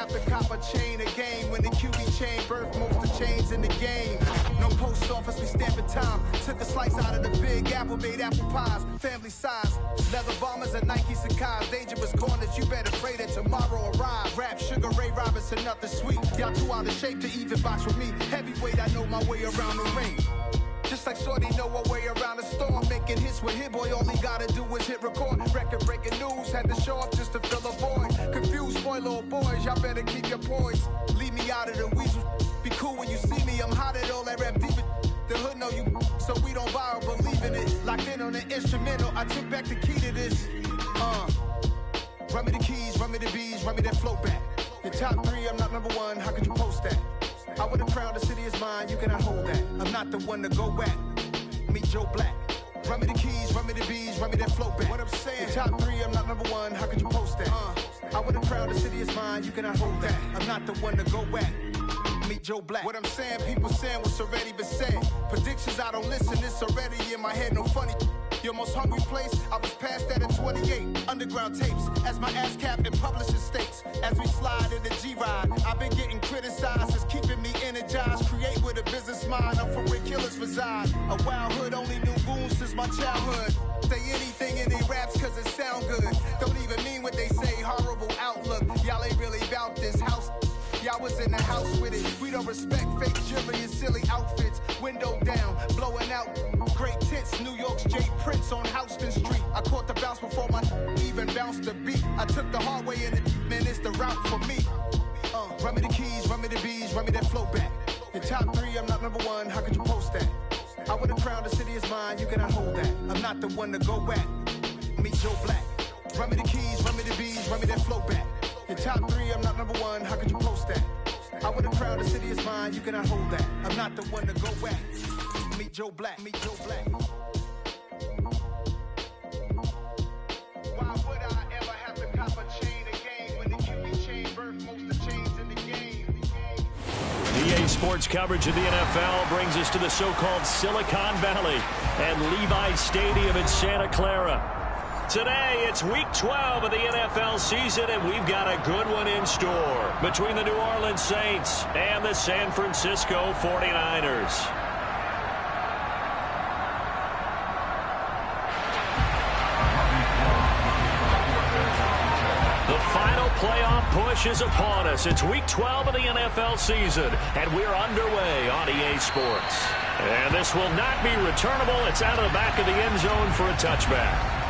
have to cop a chain a game when the QB chain birth most of chains in the game. No post office, we stamping time. Took a slice out of the big apple, made apple pies, family size. Leather bombers and Nike Sacai's, dangerous corners, you better pray that tomorrow arrive. Rap, Sugar Ray Robinson, nothing sweet. Y'all too out of shape to even box with me. Heavyweight, I know my way around the ring. Just like Shorty know a way around the storm. Making hits with Hit Boy, all he gotta do is hit record. Record breaking news, had to show up just to fill a void. Confused boy, little boys, y'all better keep your poise. Leave me out of the weasel. Be cool when you see me, I'm hot at all that rap deep. The hood know you, so we don't borrow, believe in it. Locked in on the instrumental, I took back the key to this. Run me the keys, run me the bees, run me that flow back. Your top three, I'm not number one, how could you post that? I would've crowned the city is mine, you cannot hold that. I'm not the one to go back. Meet Joe Black. Run me the keys, run me the bees, run me that flow back. What I'm saying, your top three, I'm not number one, how could you post that? I would've crowned the city is mine, you cannot hold that. I'm not the one to go back. Meet Joe Black. What I'm saying, people saying what's already been said. Predictions, I don't listen, it's already in my head, no funny. Your most hungry place, I was past that at 28. Underground tapes, as my ass cap in publishing states. As we slide in the G-Ride, I've been getting criticized, it's keeping me energized. Create with a business mind, I'm from where killers reside. A wild hood, only knew goons since my childhood. Say anything in their raps cause it sound good. Don't even mean what they say, horrible outlook. Y'all ain't really about this house. Y'all was in the house with it. We don't respect fake jewelry and silly outfits. Window down, blowing out. Great tits, New York's J. Prince on Houston Street. I caught the bounce before my even bounced the beat. I took the hard way in it, man, it's the route for me. Run me the keys, run me the bees, run me that flow back. Your top three, I'm not number one, how could you post that? I would've crowned the city is mine, you cannot hold that. I'm not the one to go back. Meet Joe Black. Run me the keys, run me the bees, run me that flow back. Your top three, I'm not number one, how could you post that? I would've crowned the city is mine, you cannot hold that. I'm not the one to go back. Meet Joe Black, meet Joe Black. Why would I ever have to cop a chain a game when the QB chain birth most of chains in the game? EA Sports coverage of the NFL brings us to the so-called Silicon Valley and Levi Stadium in Santa Clara. Today, it's Week 12 of the NFL season, and we've got a good one in store between the New Orleans Saints and the San Francisco 49ers. The final playoff push is upon us. It's Week 12 of the NFL season, and we're underway on EA Sports. And this will not be returnable. It's out of the back of the end zone for a touchback.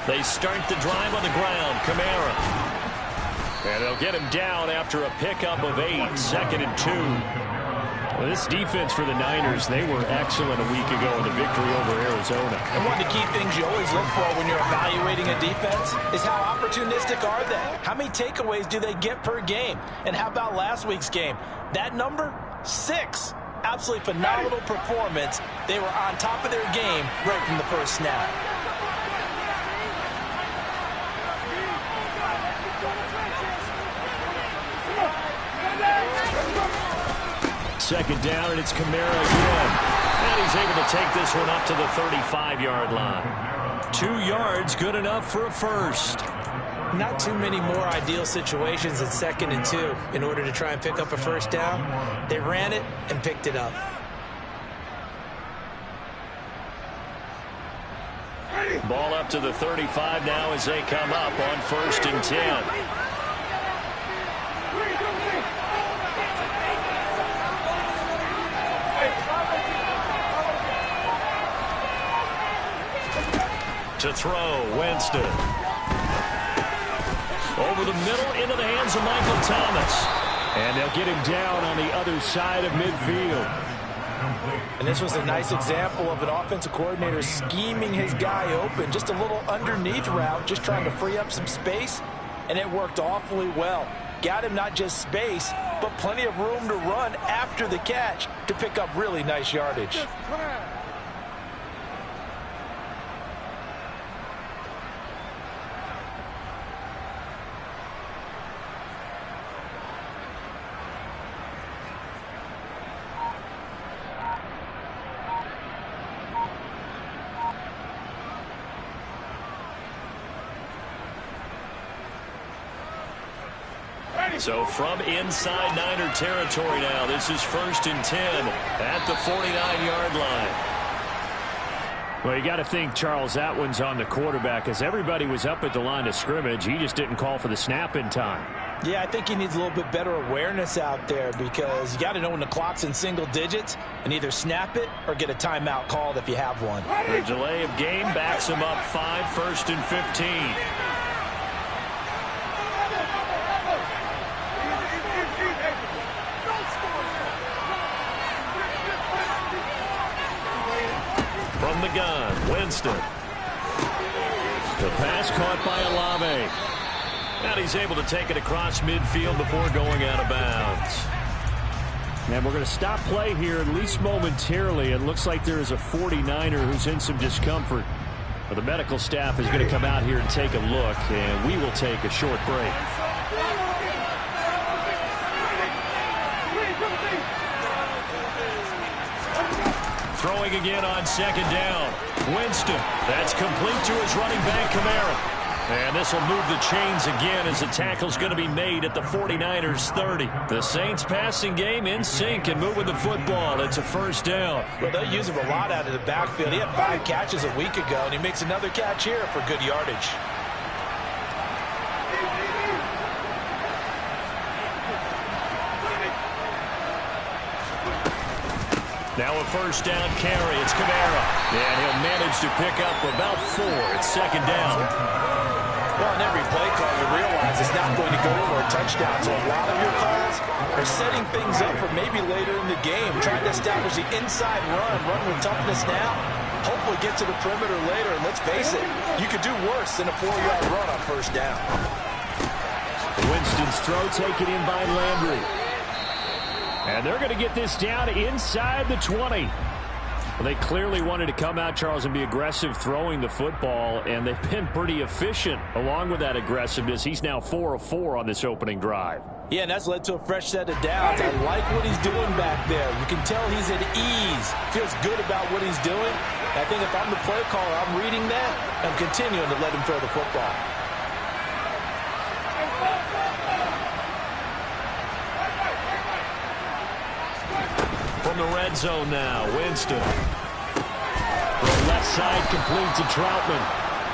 They start the drive on the ground. Kamara. And they'll get him down after a pickup of 8. 2nd and 2. Well, this defense for the Niners, they were excellent a week ago in the victory over Arizona. And one of the key things you always look for when you're evaluating a defense is how opportunistic are they? How many takeaways do they get per game? And how about last week's game? That number? 6. Absolutely phenomenal performance. They were on top of their game right from the first snap. Second down, and it's Kamara again. And he's able to take this one up to the 35-yard line. 2 yards, good enough for a first. Not too many more ideal situations in 2nd and 2 in order to try and pick up a first down. They ran it and picked it up. Ball up to the 35 now as they come up on 1st and 10. To throw, Winston. Over the middle, into the hands of Michael Thomas. And they'll get him down on the other side of midfield. And this was a nice example of an offensive coordinator scheming his guy open. Just a little underneath route, just trying to free up some space. And it worked awfully well. got him not just space, but plenty of room to run after the catch to pick up really nice yardage. So from inside Niner territory now, this is 1st and 10 at the 49-yard line. Well, you got to think, Charles, that one's on the quarterback, as everybody was up at the line of scrimmage. He just didn't call for the snap in time. Yeah, I think he needs a little bit better awareness out there, because you got to know when the clock's in single digits and either snap it or get a timeout called if you have one. The delay of game backs him up 5, 1st and 15. From the gun, Winston. The pass caught by Olave. And he's able to take it across midfield before going out of bounds. And we're going to stop play here, at least momentarily. It looks like there is a 49er who's in some discomfort. But the medical staff is going to come out here and take a look, and we will take a short break. Throwing again on 2nd down. Winston. That's complete to his running back, Kamara. And this will move the chains again as the tackle's going to be made at the 49ers 30. The Saints passing game in sync and moving the football. It's a 1st down. Well, they use him a lot out of the backfield. He had 5 catches a week ago, and he makes another catch here for good yardage. Now a 1st down carry. It's Kamara. And he'll manage to pick up about 4. It's 2nd down. Well, in every play call, you realize it's not going to go for a touchdown. So a lot of your calls are setting things up for maybe later in the game, trying to establish the inside run with toughness now. Hopefully get to the perimeter later. And let's face it, you could do worse than a 4-yard run on 1st down. Winston's throw taken in by Landry. And they're going to get this down inside the 20. Well, they clearly wanted to come out, Charles, and be aggressive throwing the football, and they've been pretty efficient along with that aggressiveness. He's now 4 of 4 on this opening drive. Yeah, and that's led to a fresh set of downs. I like what he's doing back there. You can tell he's at ease. Feels good about what he's doing. I think if I'm the play caller, I'm reading that. I'm continuing to let him throw the football. From the red zone now, Winston. From left side, complete to Troutman.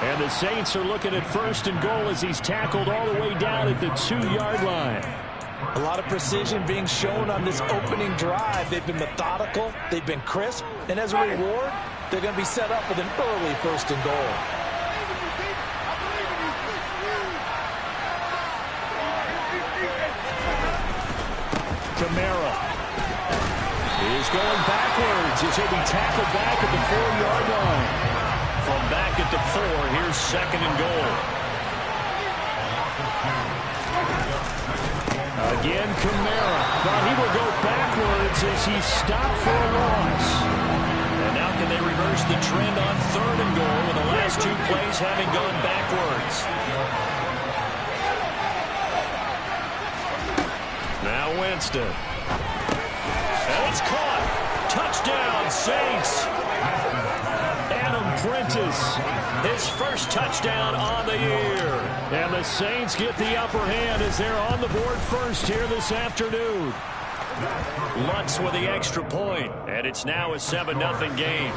And the Saints are looking at 1st and goal as he's tackled all the way down at the 2-yard line. A lot of precision being shown on this opening drive. They've been methodical, they've been crisp, and as a reward, they're going to be set up with an early 1st and goal. Kamara is going backwards as he'll be tackled back at the 4-yard line. From back at the 4, here's 2nd and goal. Again, Kamara. But he will go backwards as he's stopped for a loss. And now can they reverse the trend on 3rd and goal with the last 2 plays having gone backwards? Now Winston. And it's caught. Touchdown, Saints. Adam Prentice, his 1st touchdown on the year. And the Saints get the upper hand as they're on the board first here this afternoon. Lutz with the extra point, and it's now a 7-0 game.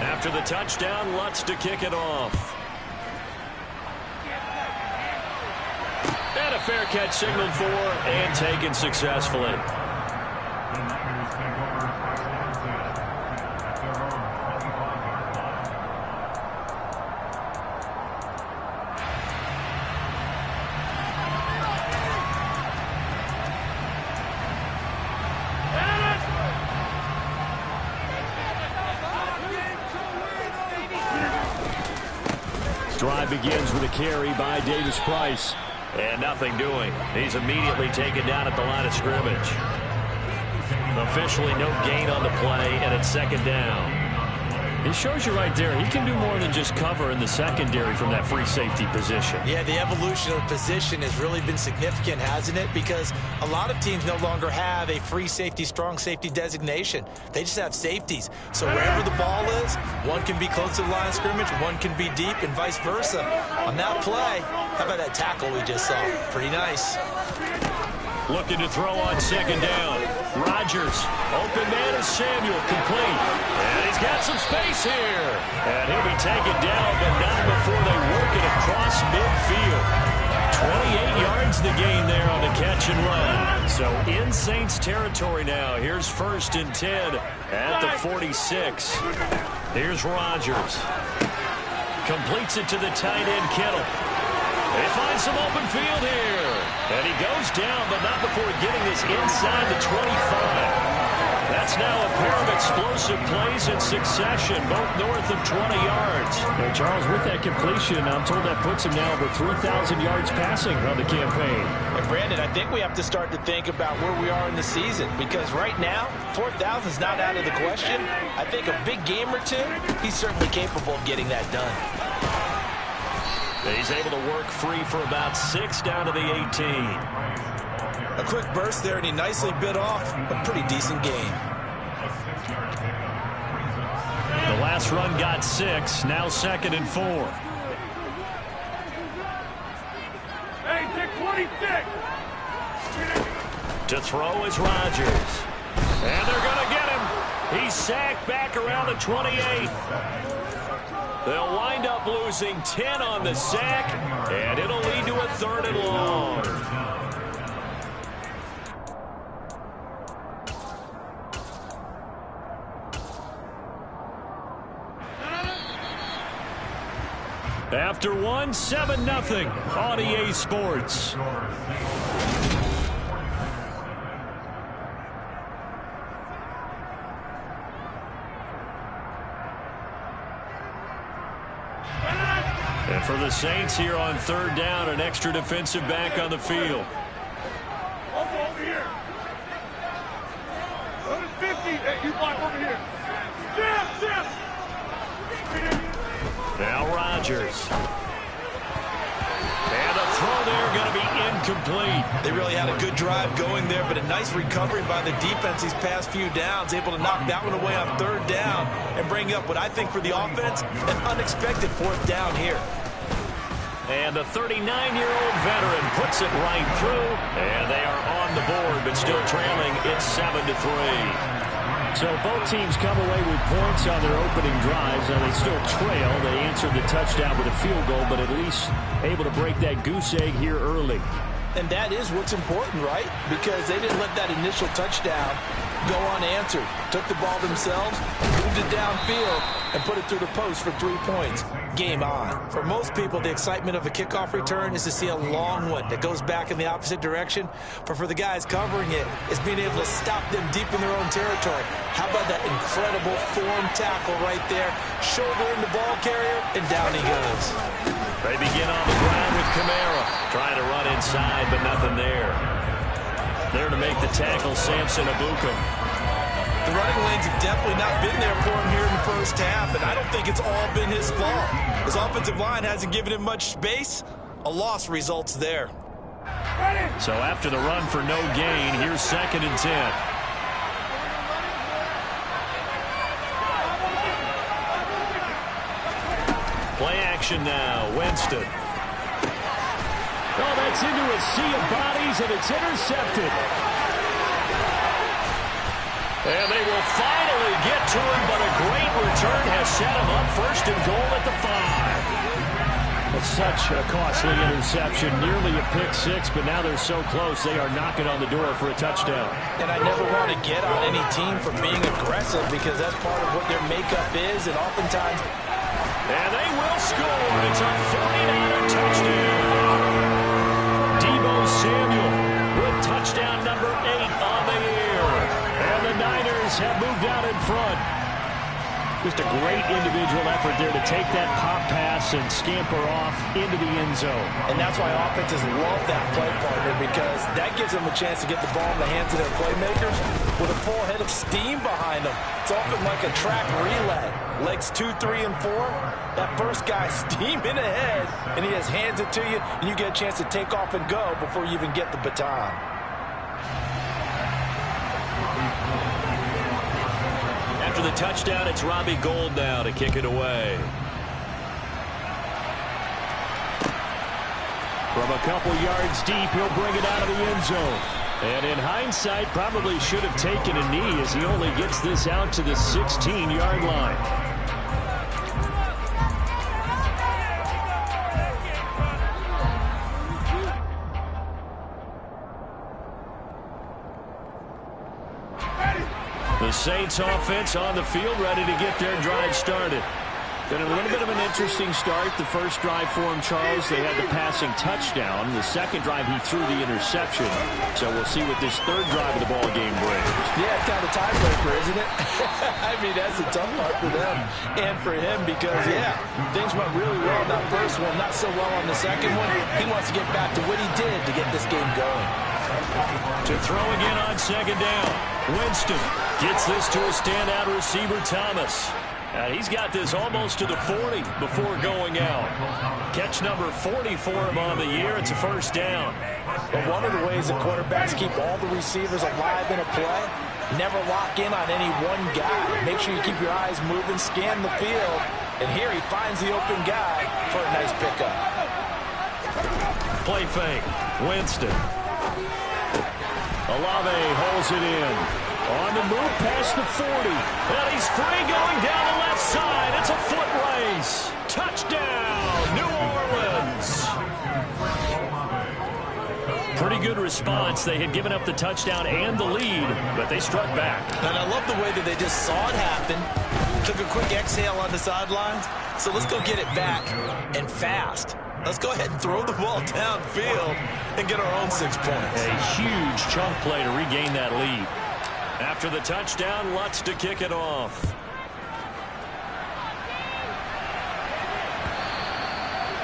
After the touchdown, Lutz to kick it off. And a fair catch signaled for and taken successfully. Drive begins with a carry by Davis-Price. And nothing doing. He's immediately taken down at the line of scrimmage. Officially no gain on the play, and it's second down. It shows you right there, he can do more than just cover in the secondary from that free safety position. Yeah, the evolution of the position has really been significant, hasn't it? Because a lot of teams no longer have a free safety, strong safety designation. They just have safeties. So wherever the ball is, one can be close to the line of scrimmage, one can be deep, and vice versa. On that play, how about that tackle we just saw? Pretty nice. Looking to throw on second down. Rodgers, open man is Samuel, complete. And he's got some space here. And he'll be taken down, but not before they work it across midfield. 28 yards the gain there on the catch and run. So in Saints territory now. Here's 1st and 10 at the 46. Here's Rodgers. Completes it to the tight end, Kittle. They find some open field here. And he goes down, but not before getting this inside the 25. That's now a pair of explosive plays in succession, both north of 20 yards. Now, Charles, with that completion, I'm told that puts him now over 3,000 yards passing on the campaign. And Brandon, I think we have to start to think about where we are in the season, because right now, 4,000 is not out of the question. I think a big game or two, he's certainly capable of getting that done. He's able to work free for about 6 down to the 18. A quick burst there, and he nicely bit off a pretty decent gain. The last run got 6, now 2nd and 4. Hey, take 26. To throw is Rodgers. And they're going to get him. He's sacked back around the 28. They'll wind up losing 10 on the sack, and it'll lead to a 3rd and long. After 1, 7-0 on EA Sports. And for the Saints here on 3rd down, an extra defensive back on the field. Also over here. 50. Hey, you block over here. Jim. Now Rodgers. And the throw there going to be incomplete. They really had a good drive going there, but a nice recovery by the defense these past few downs, able to knock that one away on 3rd down and bring up what I think for the offense, an unexpected 4th down here. And the 39-year-old veteran puts it right through, and they are on the board, but still trailing. It's 7-3. So both teams come away with points on their opening drives. Now they still trail. They answered the touchdown with a field goal, but at least able to break that goose egg here early. And that is what's important, right? Because they didn't let that initial touchdown go unanswered. Took the ball themselves, moved it downfield, and put it through the post for 3 points. Game on. For most people, the excitement of a kickoff return is to see a long one that goes back in the opposite direction. But for the guys covering it, it's being able to stop them deep in their own territory. How about that incredible form tackle right there? Shoulder in the ball carrier, and down he goes. They begin on the ground with Kamara. Trying to run inside, but nothing there. There to make the tackle, Samson Abukum. The running lanes have definitely not been there for him here in the first half, and I don't think it's all been his fault. His offensive line hasn't given him much space. A loss results there. So after the run for no gain, here's 2nd and 10. Play action now, Winston. Oh, that's into a sea of bodies, and it's intercepted. And they will finally get to him, but a great return has set him up 1st and goal at the 5. It's such a costly interception, nearly a pick 6, but now they're so close, they are knocking on the door for a touchdown. And I never want to get on any team for being aggressive, because that's part of what their makeup is, and oftentimes... And they will score. It's a 49er touchdown. Deebo Samuel with touchdown number 8 on the year. And the Niners have moved out in front. Just a great individual effort there to take that pop pass and scamper off into the end zone. And that's why offenses love that play partner, because that gives them a chance to get the ball in the hands of their playmakers with a full head of steam behind them. It's often like a track relay. Legs 2, 3, and 4. That first guy steaming ahead, and he just hands it to you, and you get a chance to take off and go before you even get the baton. After the touchdown, it's Robbie Gould now to kick it away. From a couple yards deep, he'll bring it out of the end zone. And in hindsight, probably should have taken a knee as he only gets this out to the 16-yard line. The Saints offense on the field, ready to get their drive started. Been a little bit of an interesting start. The first drive for him, Charles, they had the passing touchdown. The second drive, he threw the interception. So we'll see what this third drive of the ball game brings. Yeah, it's kind of a tiebreaker, isn't it? I mean, that's a tough part for them and for him because, yeah, things went really well in that first one, not so well on the second one. He wants to get back to what he did to get this game going. To throw again on second down. Winston gets this to a standout receiver, Thomas. And he's got this almost to the 40 before going out. Catch number 40 for him on the year. It's a first down. But one of the ways that quarterbacks keep all the receivers alive in a play, never lock in on any one guy. Make sure you keep your eyes moving, scan the field. And here he finds the open guy for a nice pickup. Play fake. Winston. Olave holds it in. On the move past the 40. And he's free going down the left side. It's a foot race. Touchdown, New Orleans. Pretty good response. They had given up the touchdown and the lead, but they struck back. And I love the way that they just saw it happen. Took a quick exhale on the sidelines. So let's go get it back and fast. Let's go ahead and throw the ball downfield and get our own 6 points. A huge chunk play to regain that lead. After the touchdown, Lutz to kick it off.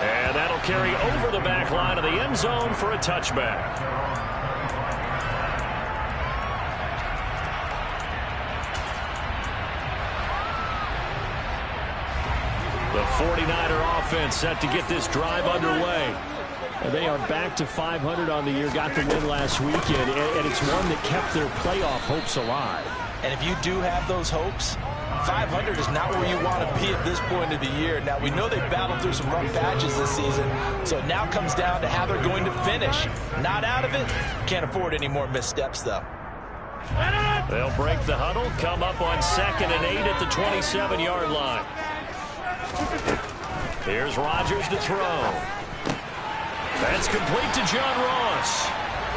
And that'll carry over the back line of the end zone for a touchback. The 49er offense set to get this drive underway. They are back to 500 on the year, got the win last weekend, and it's one that kept their playoff hopes alive. And if you do have those hopes, 500 is not where you want to be at this point of the year. Now, we know they've battled through some rough patches this season, so it now comes down to how they're going to finish. Not out of it. Can't afford any more missteps, though. They'll break the huddle, come up on 2nd and 8 at the 27-yard line. Here's Rodgers to throw. That's complete to John Ross.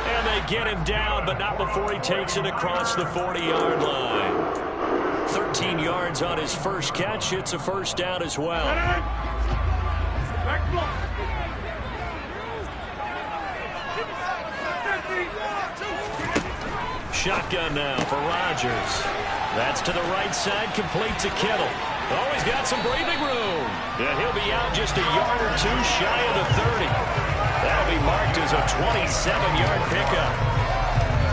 And they get him down, but not before he takes it across the 40-yard line. 13 yards on his first catch. It's a first down as well. Shotgun now for Rodgers. That's to the right side, complete to Kittle. Oh, he's got some breathing room. And he'll be out just a yard or two shy of the 30. That'll be marked as a 27-yard pickup.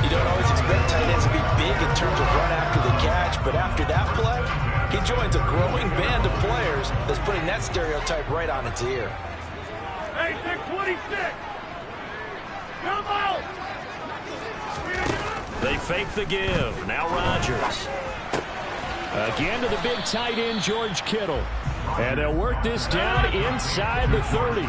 You don't always expect tight ends to be big in terms of run after the catch, but after that play, he joins a growing band of players that's putting that stereotype right on its ear. Hey, 26! Come out! They fake the give. Now Rodgers. Again to the big tight end, George Kittle. And they'll work this down inside the 30.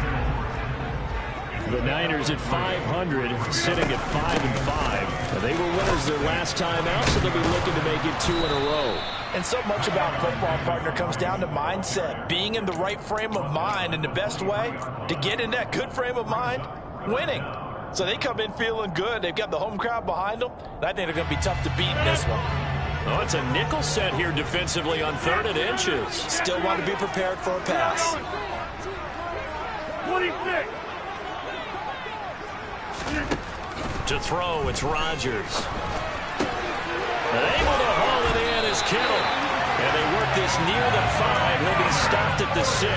The Niners at 500, sitting at 5-5. They were winners their last time out, so they'll be looking to make it 2 in a row. And so much about football, partner, comes down to mindset. Being in the right frame of mind, and the best way to get in that good frame of mind, winning. So they come in feeling good. They've got the home crowd behind them, and I think they're going to be tough to beat in this one. Oh, it's a nickel set here defensively on 3rd and inches. Still want to be prepared for a pass. 26! To throw, it's Rodgers. And able to haul it in is Kittle. And they work this near the 5. He'll be stopped at the 6.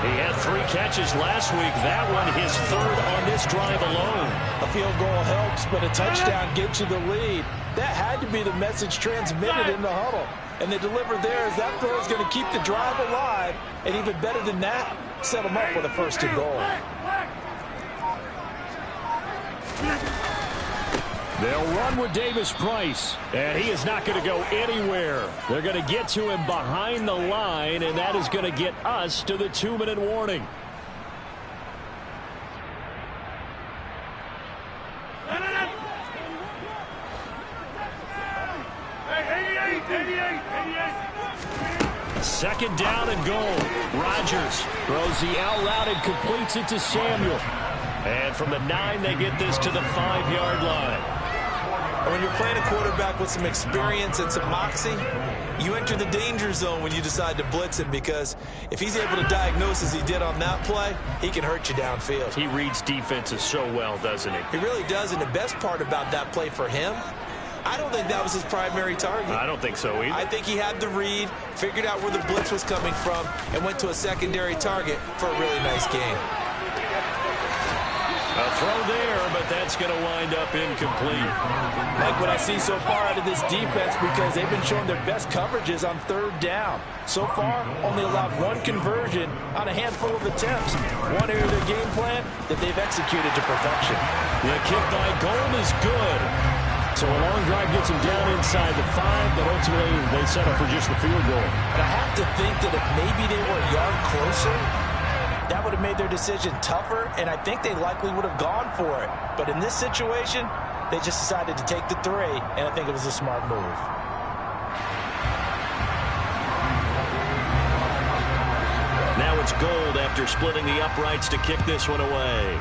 He had 3 catches last week. That one his 3rd on this drive alone. A field goal helps, but a touchdown gets you the lead. That had to be the message transmitted in the huddle. And they delivered there as that throw is going to keep the drive alive. And even better than that, set them up with a 1st and goal. They'll run with Davis Price, and he is not going to go anywhere. They're going to get to him behind the line, and that is going to get us to the 2-minute warning. Second down and goal. Rodgers throws the out route and completes it to Samuel. And from the 9, they get this to the 5-yard line. When you're playing a quarterback with some experience and some moxie, you enter the danger zone when you decide to blitz him, because if he's able to diagnose as he did on that play, he can hurt you downfield. He reads defenses so well, doesn't he? He really does, and the best part about that play for him, I don't think that was his primary target. I don't think so either. I think he had the read, figured out where the blitz was coming from, and went to a secondary target for a really nice game. A throw there, but that's going to wind up incomplete. Like what I see so far out of this defense, because they've been showing their best coverages on 3rd down. So far, only allowed 1 conversion on a handful of attempts. One area of their game plan that they've executed to perfection. The kick by Gold is good. So a long drive gets him down inside the 5, but ultimately they settle for just the field goal. And I have to think that if maybe they were a yard closer, that would have made their decision tougher, and I think they likely would have gone for it. But in this situation, they just decided to take the 3, and I think it was a smart move. Now it's Gold after splitting the uprights to kick this one away.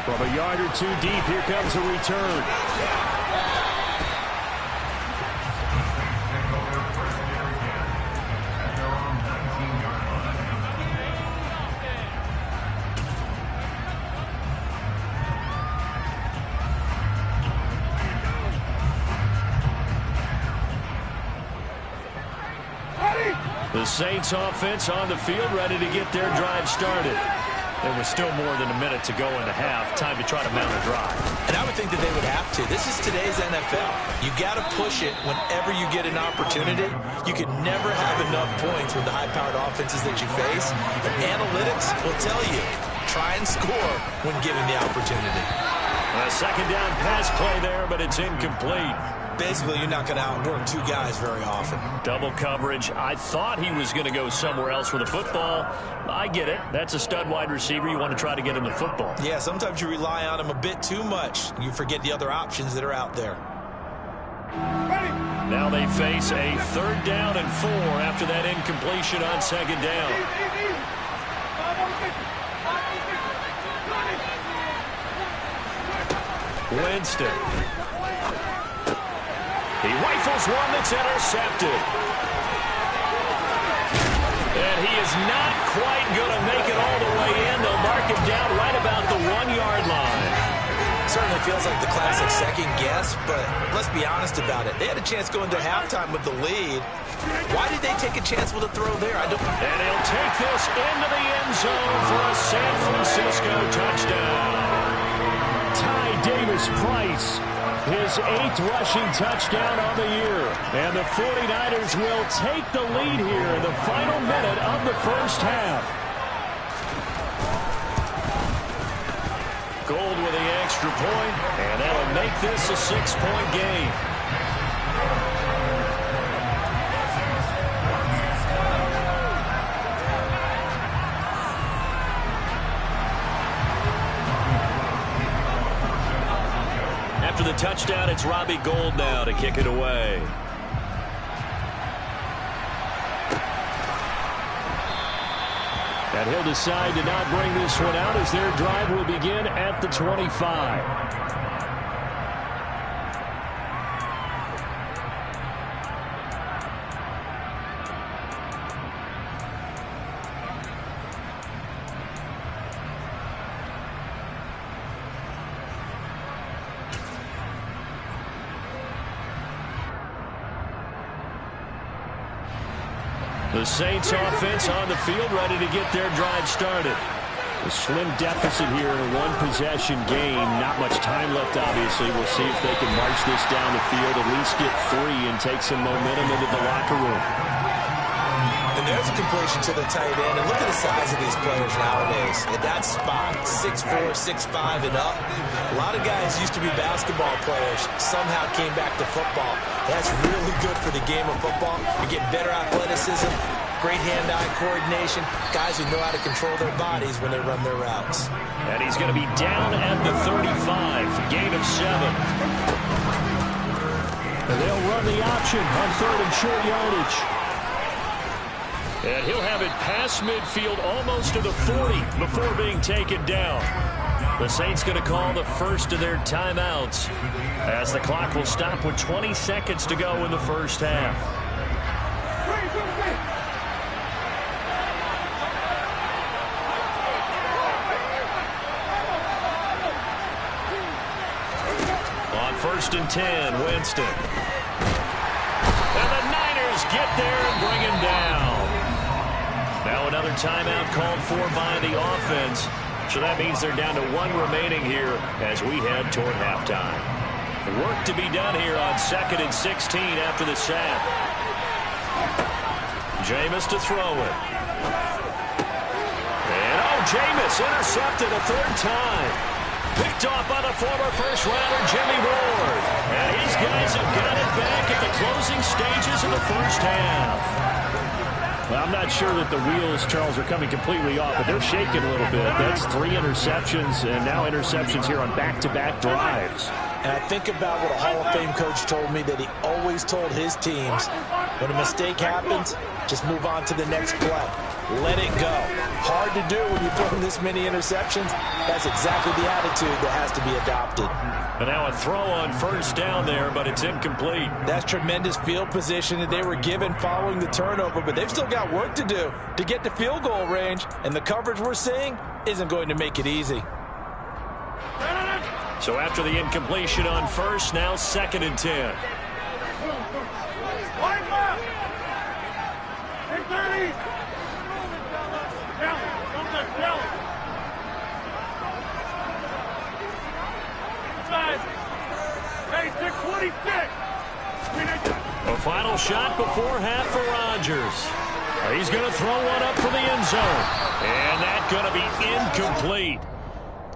From a yard or 2 deep, here comes a return. The Saints offense on the field, ready to get their drive started. There was still more than a minute to go in the half. Time to try to mount a drive. And I would think that they would have to. This is today's NFL. You got to push it whenever you get an opportunity. You can never have enough points with the high-powered offenses that you face. And analytics will tell you, try and score when given the opportunity. A second down pass play there, but it's incomplete. Basically, you're not going to outwork 2 guys very often. Double coverage. I thought he was going to go somewhere else with the football. I get it. That's a stud wide receiver. You want to try to get him the football. Yeah, sometimes you rely on him a bit too much. You forget the other options that are out there. Now they face a 3rd down and 4 after that incompletion on 2nd down. Winston. He rifles one that's intercepted. And he is not quite going to make it all the way in. They'll mark him down right about the 1-yard line. Certainly feels like the classic second guess, but let's be honest about it. They had a chance going to halftime with the lead. Why did they take a chance with a throw there? I don't. And he'll take this into the end zone for a San Francisco touchdown. Ty Davis Price, his 8th rushing touchdown on the year. And the 49ers will take the lead here in the final minute of the 1st half. Gold with the extra point, and that'll make this a 6-point game. After the touchdown, it's Robbie Gould now to kick it away. And he'll decide to not bring this one out as their drive will begin at the 25. The Saints offense on the field, ready to get their drive started. A slim deficit here in a one-possession game. Not much time left, obviously. We'll see if they can march this down the field, at least get 3 and take some momentum into the locker room. And there's a completion to the tight end. And look at the size of these players nowadays. At that spot, 6'4", 6'5", and up. A lot of guys used to be basketball players, somehow came back to football. That's really good for the game of football. You're getting better athleticism, great hand-eye coordination, guys who know how to control their bodies when they run their routes. And he's going to be down at the 35, gain of 7. And they'll run the option on 3rd and short yardage. And he'll have it past midfield almost to the 40 before being taken down. The Saints going to call the first of their timeouts as the clock will stop with 20 seconds to go in the first half. On 1st and 10, Winston. And the Niners get there and bring him down. Now another timeout called for by the offense. So that means they're down to 1 remaining here as we head toward halftime. Work to be done here on 2nd and 16 after the sack. Jameis to throw it. And Jameis intercepted a 3rd time. Picked off by the former first-rounder Jimmy Ward. And his guys have got it back at the closing stages of the first half. Well, I'm not sure that the wheels, Charles, are coming completely off, but they're shaking a little bit. That's 3 interceptions, and now interceptions here on back-to-back drives. And I think about what a Hall of Fame coach told me that he always told his teams, when a mistake happens, just move on to the next play. Let it go. Hard to do when you throw this many interceptions. That's exactly the attitude that has to be adopted. And now a throw on 1st down there, but it's incomplete. That's tremendous field position that they were given following the turnover, but they've still got work to do to get to field goal range, and the coverage we're seeing isn't going to make it easy. So after the incompletion on 1st, now 2nd and 10. A final shot before half for Rodgers. He's going to throw one up for the end zone. And that's going to be incomplete.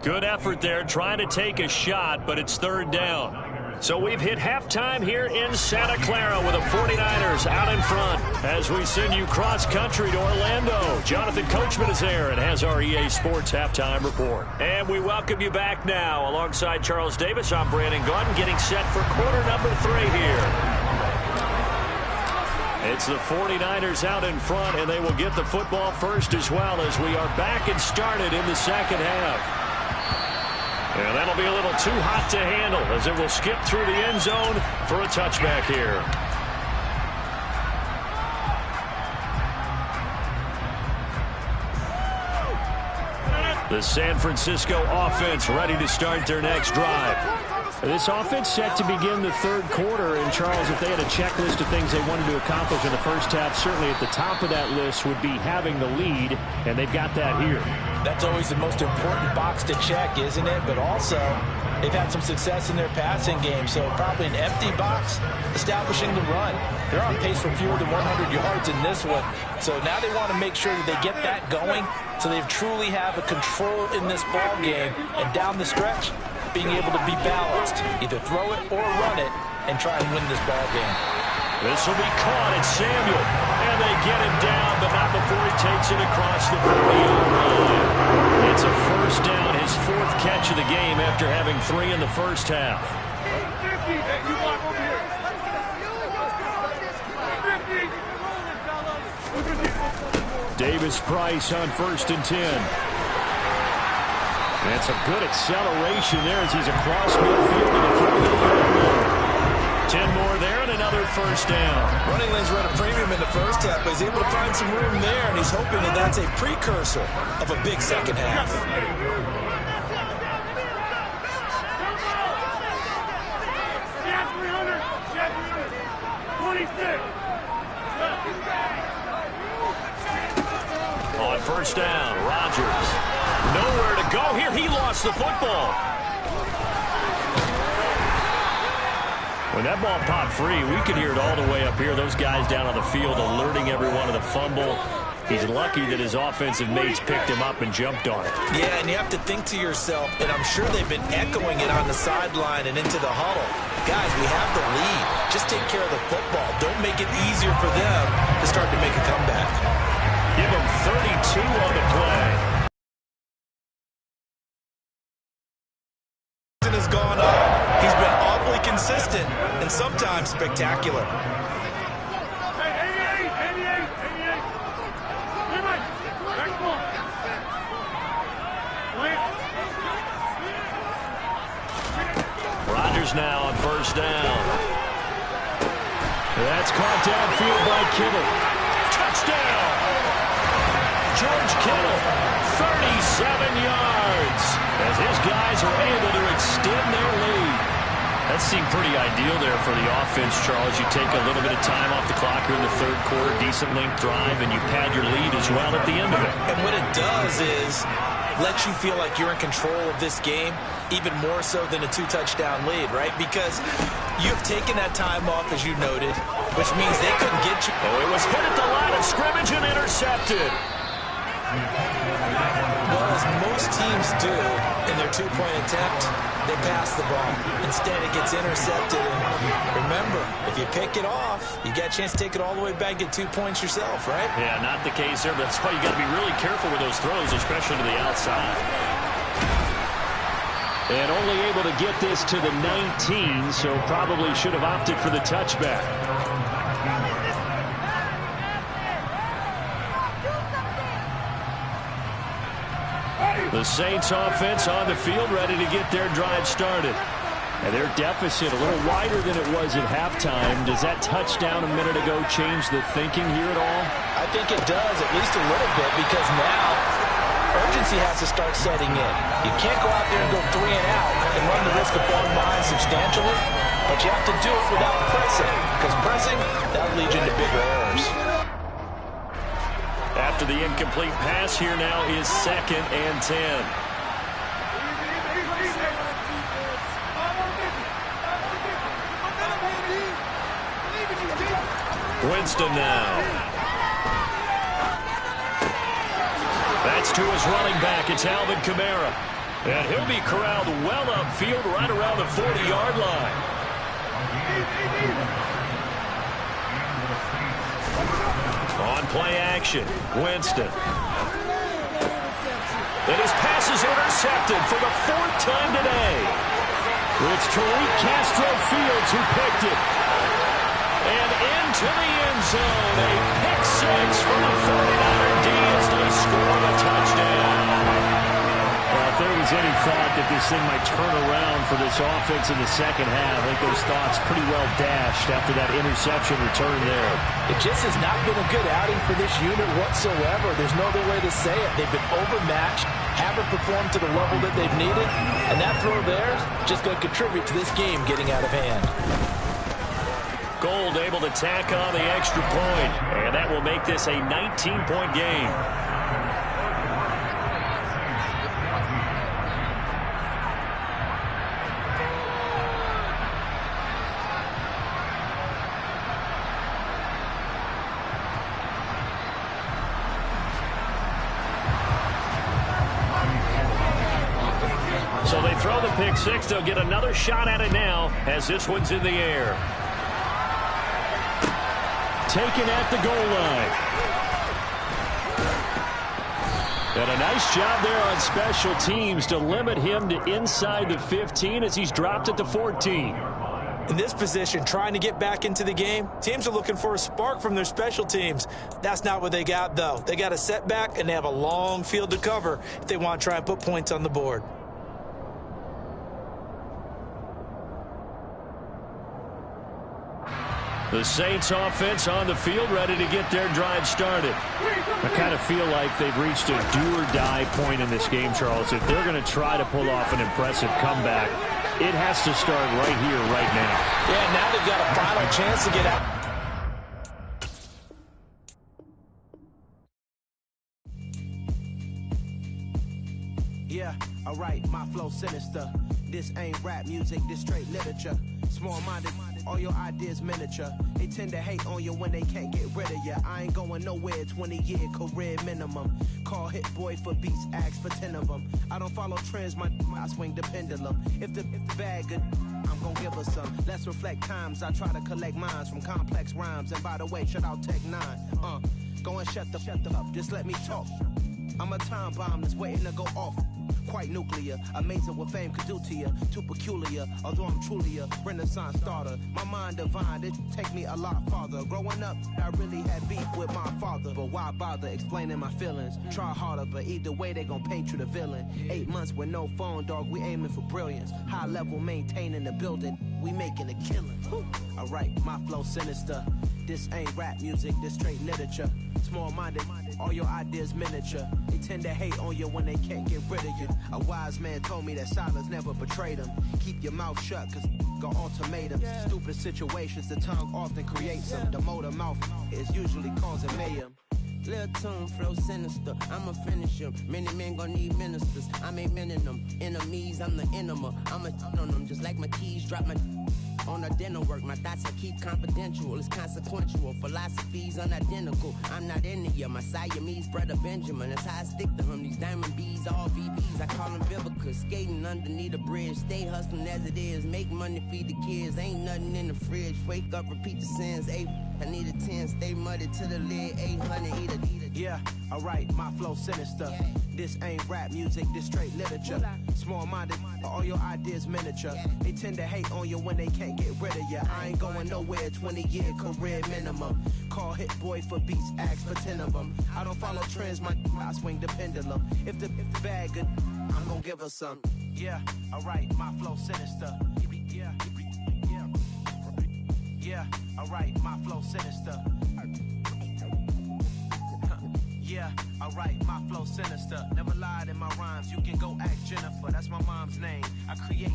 Good effort there trying to take a shot, but it's 3rd down. So we've hit halftime here in Santa Clara with the 49ers out in front as we send you cross-country to Orlando. Jonathan Coachman is there and has our EA Sports halftime report. And we welcome you back now. Alongside Charles Davis, I'm Brandon Gordon getting set for quarter number 3 here. It's the 49ers out in front, and they will get the football first as well as we are back and started in the second half. And that'll be a little too hot to handle as it will skip through the end zone for a touchback here. The San Francisco offense ready to start their next drive. This offense set to begin the 3rd quarter, and Charles, if they had a checklist of things they wanted to accomplish in the first half, certainly at the top of that list would be having the lead, and they've got that here. That's always the most important box to check, isn't it? But also, they've had some success in their passing game, so probably an empty box establishing the run. They're on pace for fewer than 100 yards in this one, so now they want to make sure that they get that going so they truly have a control in this ball game, and down the stretch, being able to be balanced, either throw it or run it, and try and win this ball game. This will be caught at Samuel, and they get him down, but not before he takes it across the 40-yard line. It's a 1st down, his 4th catch of the game after having 3 in the first half. Davis Price on 1st and 10. And some good acceleration there as he's across midfield to the 40-yard line. 10 more there and another 1st down. Running lanes run a premium in the first half, but he's able to find some room there, and he's hoping that that's a precursor of a big second half. football. When that ball popped free, we could hear it all the way up here. Those guys down on the field alerting everyone of the fumble. He's lucky that his offensive mates picked him up and jumped on it. Yeah, and you have to think to yourself, and I'm sure they've been echoing it on the sideline and into the huddle. Guys, we have the lead. Just take care of the football. Don't make it easier for them to start to make a comeback. Give them 32 on the play. Has gone up. He's been awfully consistent and sometimes spectacular. Rodgers now on first down. That's caught downfield by Kittle. Touchdown! George Kittle, 37 yards, as his guys are able to extend their lead. That seemed pretty ideal there for the offense, Charles. You take a little bit of time off the clock here in the third quarter, decent length drive, and you pad your lead as well at the end of it. And what it does is let you feel like you're in control of this game, even more so than a 2-touchdown lead, right? Because you've taken that time off, as you noted, which means they couldn't get you. Oh, it was hit at the line of scrimmage and intercepted. Well, as most teams do in their two-point attempt, they pass the ball. Instead, it gets intercepted. And remember, if you pick it off, you got a chance to take it all the way back, get 2 points yourself, right? Yeah, not the case there, but that's why you got to be really careful with those throws, especially to the outside. And only able to get this to the 19, so probably should have opted for the touchback. The Saints offense on the field, ready to get their drive started. And their deficit a little wider than it was at halftime. Does that touchdown a minute ago change the thinking here at all? I think it does, at least a little bit, because now urgency has to start setting in. You can't go out there and go 3 and out and run the risk of falling behind substantially, but you have to do it without pressing, because pressing, that'll lead you into bigger errors. After the incomplete pass, here now is 2nd and 10. Winston now. That's to his running back. It's Alvin Kamara. And he'll be corralled well upfield right around the 40-yard line. On play action, Winston. And his pass is intercepted for the 4th time today. It's Tariq Castro Fields who picked it. And into the end zone, a pick six for the 49er D as they score the touchdown. Well, if there was any thought that this thing might turn around for this offense in the second half, I think those thoughts pretty well dashed after that interception return there. It just has not been a good outing for this unit whatsoever. There's no other way to say it. They've been overmatched, haven't performed to the level that they've needed, and that throw there just going to contribute to this game getting out of hand. Gold able to tack on the extra point, and that will make this a 19-point game. So they throw the pick six. They'll get another shot at it now as this one's in the air. Taken at the goal line. And a nice job there on special teams to limit him to inside the 15 as he's dropped at the 14. In this position, trying to get back into the game, teams are looking for a spark from their special teams. That's not what they got, though. They got a setback, and they have a long field to cover if they want to try and put points on the board. The Saints offense on the field ready to get their drive started. I kind of feel like they've reached a do-or-die point in this game, Charles. If they're going to try to pull off an impressive comeback, it has to start right here, right now. Yeah, now they've got a final chance to get out. Yeah, I alright, my flow sinister. This ain't rap music, this straight literature. Small-minded, all your ideas miniature. They tend to hate on you when they can't get rid of you. I ain't going nowhere, 20-year career minimum. Call Hit Boy for beats, ask for 10 of them. I don't follow trends, I swing the pendulum. If the bag good, I'm gon' give her some. Let's reflect times, I try to collect minds from complex rhymes. And by the way, shout out Tech 9. Go and shut the up, just let me talk. I'm a time bomb that's waiting to go off. Quite nuclear, amazing what fame could do to you. Too peculiar, although I'm truly a renaissance starter. My mind divine, it take me a lot farther. Growing up, I really had beef with my father. But why bother explaining my feelings? Try harder, but either way they gon' paint you the villain. 8 months with no phone, dog, we aiming for brilliance. High level maintaining the building, we making a killing. Alright, my flow sinister. This ain't rap music, this straight literature. Small-minded, all your ideas miniature. They tend to hate on you when they can't get rid of you. A wise man told me that silence never betrayed him. Keep your mouth shut, cause got ultimatums. Stupid situations, the tongue often creates them. The motor mouth is usually causing mayhem. Lil' tune, flow sinister, I'ma finish him. Many men gon' need ministers, I'm aiming them. Enemies, I'm the enema. I'ma on them, just like my keys, drop my on the dental work. My thoughts I keep confidential, it's consequential. Philosophies unidentical, I'm not into you. My Siamese brother Benjamin, that's how I stick to him. These diamond bees, all VBs, I call them Vivica. Skating underneath a bridge, stay hustling as it is. Make money, feed the kids, ain't nothing in the fridge. Wake up, repeat the sins, I need a 10, stay muddy to the lid, 800, eat a. Yeah, alright, my flow sinister. This ain't rap music, this straight literature. Small-minded, all your ideas miniature. They tend to hate on you when they can't get rid of you. I ain't going nowhere, 20-year career minimum. Call Hit Boy for beats, ask for 10 of them. I don't follow trends, I swing the pendulum. If the bag good, I'm gon' give her some. Yeah, alright, my flow sinister. Yeah, alright, my flow sinister. Yeah, alright, my flow sinister. Never lied in my rhymes, you can go ask Jennifer, that's my mom's name. I create